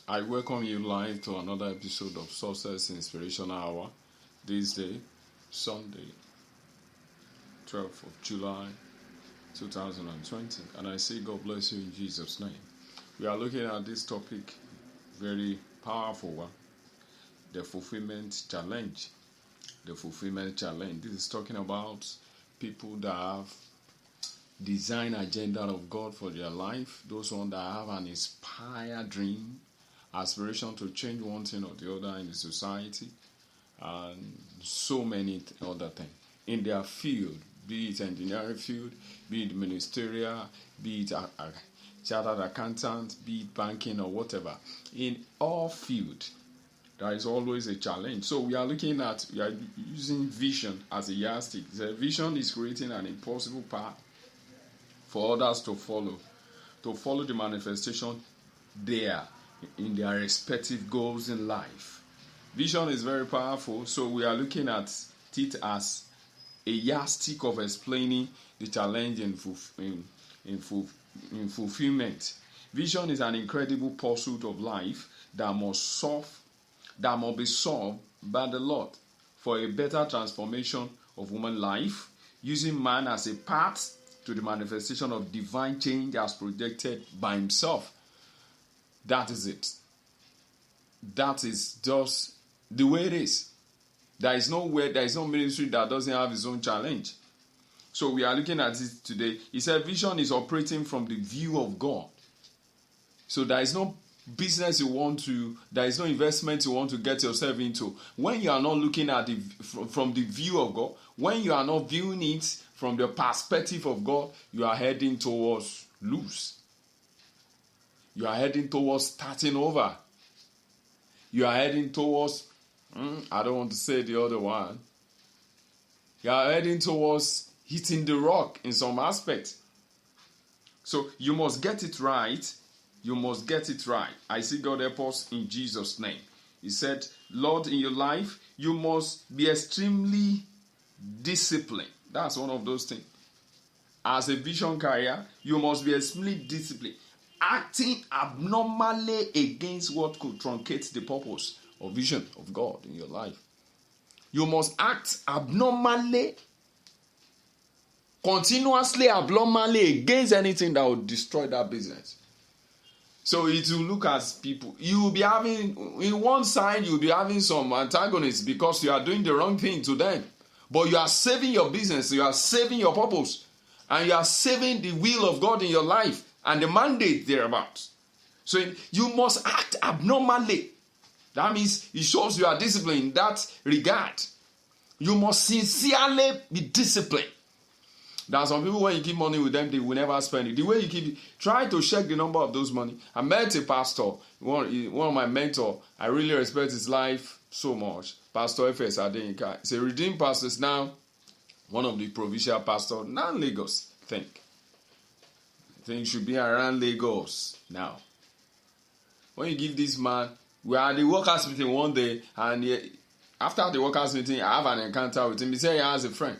I welcome you live to another episode of Success Inspiration Hour. This day, Sunday, 12th of July, 2020. And I say God bless you in Jesus' name. We are looking at this topic, very powerful one, the fulfillment challenge. The fulfillment challenge. This is talking about people that have design agenda of God for their life, those ones that have an inspired dream, aspiration to change one thing or the other in the society, and so many other things in their field, be it engineering field, be it ministerial, be it a chartered accountant, be it banking or whatever. In all field, there is always a challenge. So we are using vision as a yardstick. The vision is creating an impossible path for others to follow the manifestation there in their respective goals in life. Vision is very powerful, so we are looking at it as a yardstick of explaining the challenge in fulfillment. Vision is an incredible pursuit of life that must be solved by the Lord for a better transformation of human life, using man as a path to the manifestation of divine change as projected by himself. That is it. That is just the way it is. There is no ministry that doesn't have its own challenge. So we are looking at it today. He said vision is operating from the view of God. So there is no business there is no investment you want to get yourself into. When you are not looking at it from the view of God, when you are not viewing it from the perspective of God, you are heading towards lose. You are heading towards starting over. You are heading towards, I don't want to say the other one. You are heading towards hitting the rock in some aspect. So you must get it right. You must get it right. I see God help us in Jesus' name. He said, Lord, in your life, you must be extremely disciplined. That's one of those things. As a vision carrier, you must be extremely disciplined. Acting abnormally against what could truncate the purpose or vision of God in your life. You must act abnormally, continuously abnormally against anything that will destroy that business. So it will look as people. You will be having, in one side, you will be having some antagonists because you are doing the wrong thing to them. But you are saving your business, you are saving your purpose, and you are saving the will of God in your life and the mandate thereabout. So you must act abnormally. That means it shows you are disciplined in that regard. You must sincerely be disciplined. There are some people, when you keep money with them, they will never spend it. The way you keep it, try to check the number of those money. I met a pastor, one of my mentors. I really respect his life so much. Pastor F.S. Adenika. He's a redeemed pastor now, one of the provincial pastors, now Lagos, I think. He should be around Lagos now. When you give this man, we are at the workers' meeting one day, and after the workers' meeting, I have an encounter with him. He said he has a friend.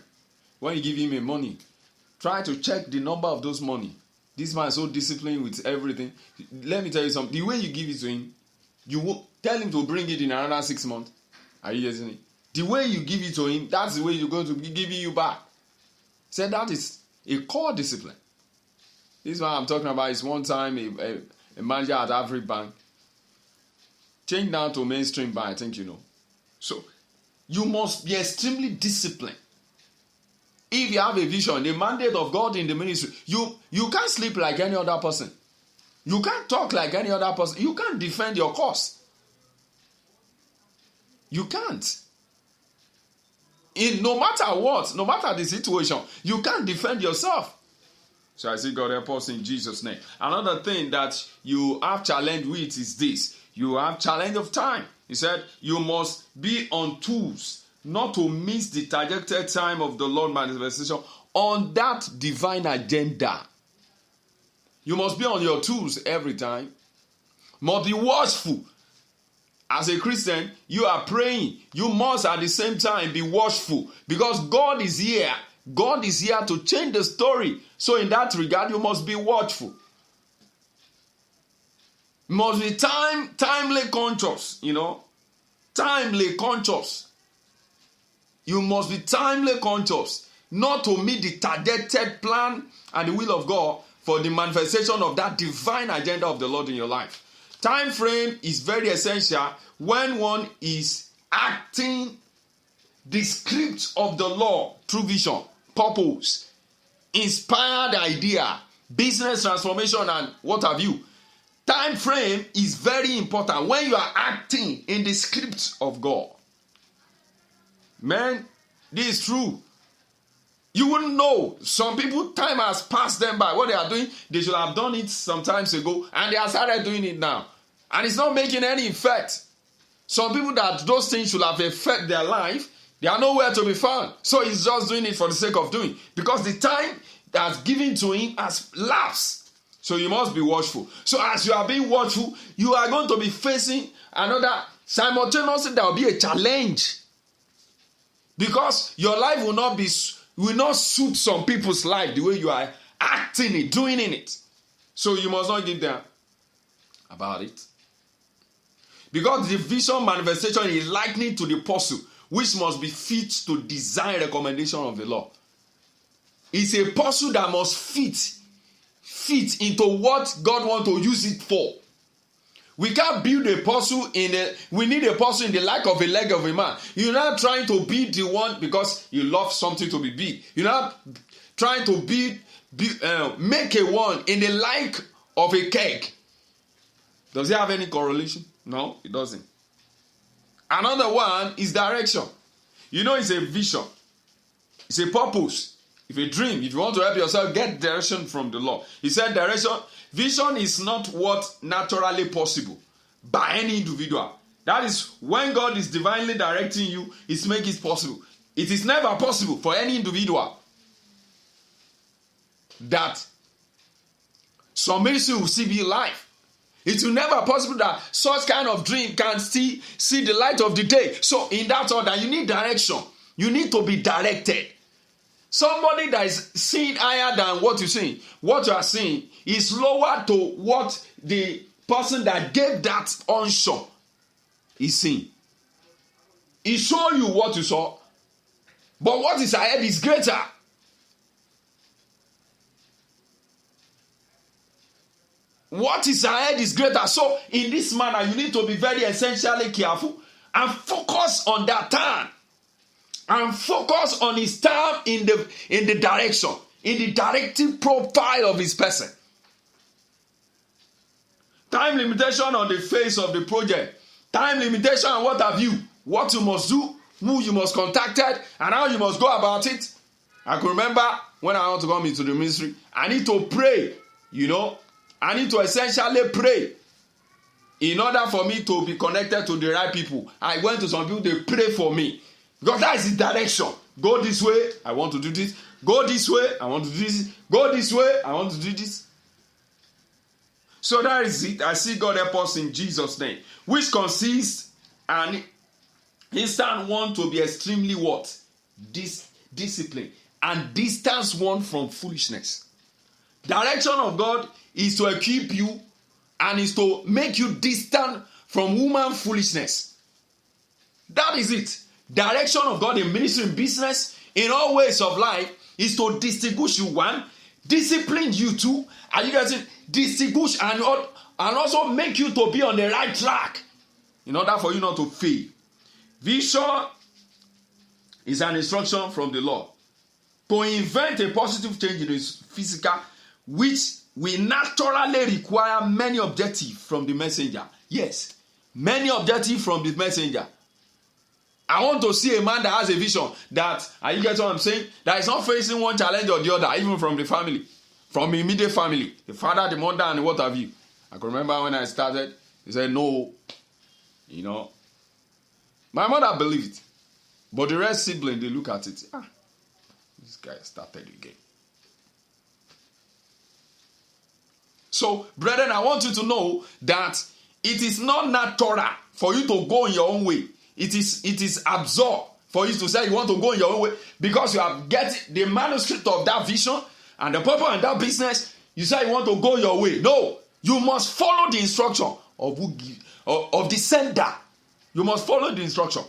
When you give him a money, try to check the number of those money. This man is so disciplined with everything. Let me tell you something. The way you give it to him, you will tell him to bring it in another 6 months. Are you getting it? The way you give it to him, that's the way you're going to be giving you back. So that is a core discipline. This one I'm talking about is one time a manager at Africa Bank changed down to mainstream bank, I think you know. So you must be extremely disciplined. If you have a vision, the mandate of God in the ministry, you can't sleep like any other person. You can't talk like any other person. You can't defend your cause. You can't. No matter what, no matter the situation, you can't defend yourself. So I see God help us in Jesus' name. Another thing that you have challenge with is this. You have challenge of time. He said you must be on tools not to miss the targeted time of the Lord manifestation on that divine agenda. You must be on your tools every time. Must be watchful. As a Christian, you are praying. You must at the same time be watchful because God is here. God is here to change the story. So in that regard, you must be watchful. Must be timely conscious, timely conscious. You must be timely conscious, not to meet the targeted plan and the will of God for the manifestation of that divine agenda of the Lord in your life. Time frame is very essential when one is acting the script of the law through vision, purpose, inspired idea, business transformation, and what have you. Time frame is very important when you are acting in the script of God. Man, this is true. You wouldn't know. Some people, time has passed them by. What they are doing, they should have done it some times ago, and they have started doing it now. And it's not making any effect. Some people that those things should have affected their life, they are nowhere to be found. So he's just doing it for the sake of doing. Because the time that's given to him has lapsed. So you must be watchful. So as you are being watchful, you are going to be facing another, simultaneously there will be a challenge. Because your life will not suit some people's life the way you are acting it, doing in it. So you must not give them about it. Because the vision manifestation is likened to the puzzle, which must be fit to design recommendation of the law. It's a puzzle that must fit into what God wants to use it for. We can't build a puzzle we need a puzzle in the like of a leg of a man. You're not trying to build the one because you love something to be big. You're not trying to make a one in the like of a cake. Does it have any correlation? No, it doesn't. Another one is direction. It's a vision. It's a purpose. If a dream, if you want to help yourself, get direction from the Lord. He said vision is not what naturally possible by any individual. That is when God is divinely directing you, it's making it possible. It is never possible for any individual that some ministry will still be alive. It will never possible that such kind of dream can still see the light of the day. So in that order, you need direction. You need to be directed. Somebody that is seeing higher than what you are seeing is lower to what the person that gave that unction is seeing. He showed you what you saw, but what is ahead is greater. What is ahead is greater. So in this manner, you need to be very essentially careful and focus on that time. And focus on his time in the direction, in the directive profile of his person. Time limitation on the face of the project. Time limitation on what you must do, who you must contact, and how you must go about it. I can remember when I want to come into the ministry, I need to pray, I need to essentially pray in order for me to be connected to the right people. I went to some people, they pray for me. Because that is the direction. Go this way, I want to do this. Go this way, I want to do this. Go this way, I want to do this. So that is it. I see God help us in Jesus' name. Which consists an instant one to be extremely what? Discipline. And distance one from foolishness. Direction of God is to equip you and is to make you distant from human foolishness. That is it. Direction of God in ministry, in business, in all ways of life is to distinguish you, one, discipline you, two, and you guys distinguish and also make you to be on the right track in order for you not to fail. Vision is an instruction from the Lord to invent a positive change in the physical, which will naturally require many objectives from the messenger. Yes, many objectives from the messenger. I want to see a man that has a vision that, are you getting what I'm saying? That is not facing one challenge or the other, even from the family, from immediate family, the father, the mother, and what have you. I can remember when I started, he said, no, My mother believed it, but the rest sibling, they look at it, this guy started again. So, brethren, I want you to know that it is not natural for you to go in your own way. It is absurd for you to say you want to go in your own way because you have get the manuscript of that vision and the purpose and that business. You say you want to go your way. No, you must follow the instruction of of the sender. You must follow the instruction.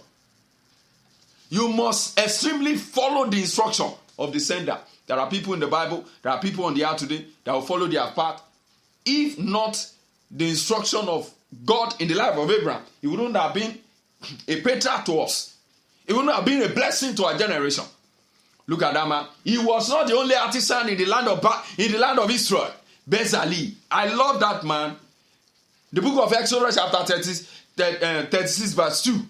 You must extremely follow the instruction of the sender. There are people in the Bible, there are people on the earth today that will follow their path. If not the instruction of God in the life of Abraham, it wouldn't have been a patriarch to us. It wouldn't have been a blessing to our generation. Look at that man. He was not the only artisan in the land of Israel. Bezalel. I love that man. The book of Exodus chapter 36 verse 2.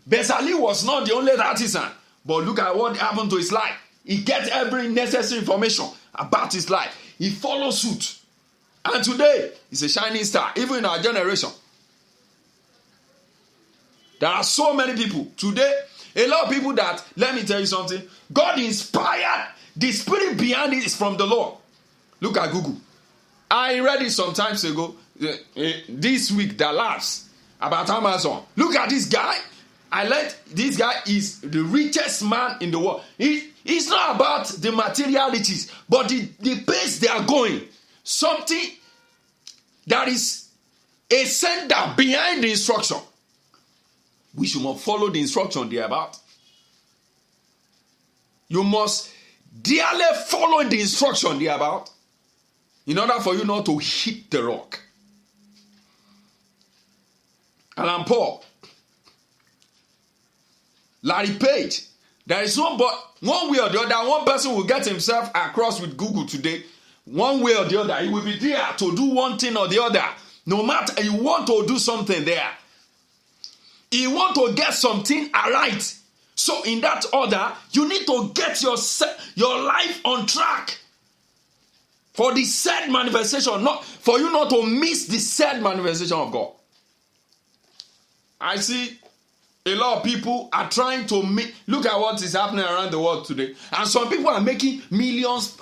Bezalel was not the only artisan. But look at what happened to his life. He gets every necessary information about his life. He follows suit. And today, he's a shining star, even in our generation. There are so many people. Today, a lot of people that, let me tell you something, God inspired, the spirit behind it is from the Lord. Look at Google. I read it some time ago, this week that last, about Amazon. Look at this guy. I learned this guy is the richest man in the world. It's not about the materialities, but the pace they are going. Something that is a sender behind the instruction. We should not follow the instruction they're about. You must dearly follow the instruction they're about in order for you not to hit the rock. Alan Paul, Larry Page, there is no but one way or the other, one person will get himself across with Google today. One way or the other, he will be there to do one thing or the other. No matter, you want to do something there. You want to get something right. So in that order, you need to get your life on track for the said manifestation, not for you not to miss the said manifestation of God. I see a lot of people are trying to look at what is happening around the world today. And some people are making millions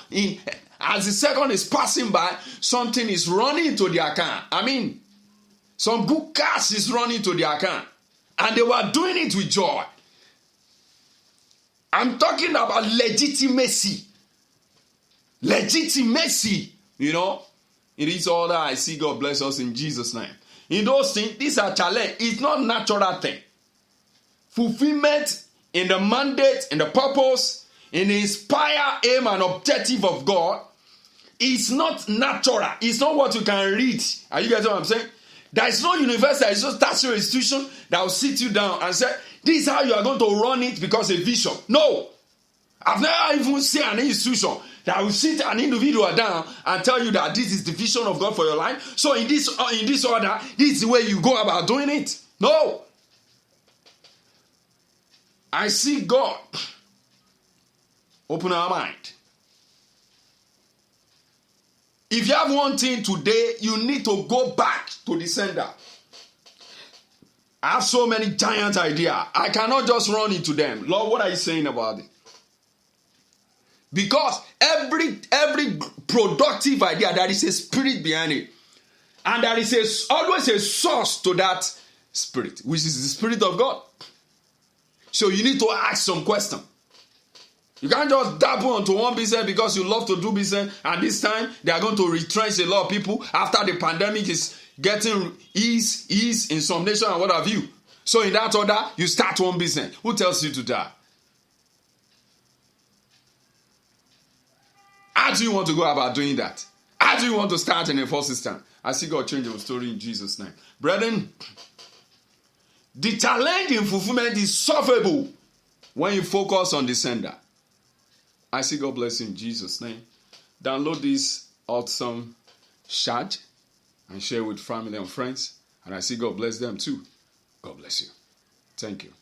as the second is passing by, something is running into their account. I mean, some good cash is running to their account. And they were doing it with joy. I'm talking about legitimacy. Legitimacy. You know, it is all that I see. God bless us in Jesus' name. In those things, these are challenge. It's not natural thing. Fulfillment in the mandate, in the purpose, in the inspire, aim, and objective of God is not natural. It's not what you can read. Are you getting what I'm saying? There is no university, there is no tertiary institution that will sit you down and say, this is how you are going to run it because a vision. No. I've never even seen an institution that will sit an individual down and tell you that this is the vision of God for your life. So in this order, this is the way you go about doing it. No. I see God open our mind. If you have one thing today, you need to go back to the sender. I have so many giant ideas. I cannot just run into them. Lord, what are you saying about it? Because every productive idea, there is a spirit behind it. And there is always a source to that spirit, which is the Spirit of God. So you need to ask some questions. You can't just dabble onto one business because you love to do business, and this time they are going to retrench a lot of people after the pandemic is getting ease in some nation and what have you. So in that order, you start one business. Who tells you to that? How do you want to go about doing that? How do you want to start in a false system? I see God change your story in Jesus' name. Brethren, the challenge in fulfillment is solvable when you focus on the sender. I see God bless you in Jesus' name. Download this awesome chat and share with family and friends. And I see God bless them too. God bless you. Thank you.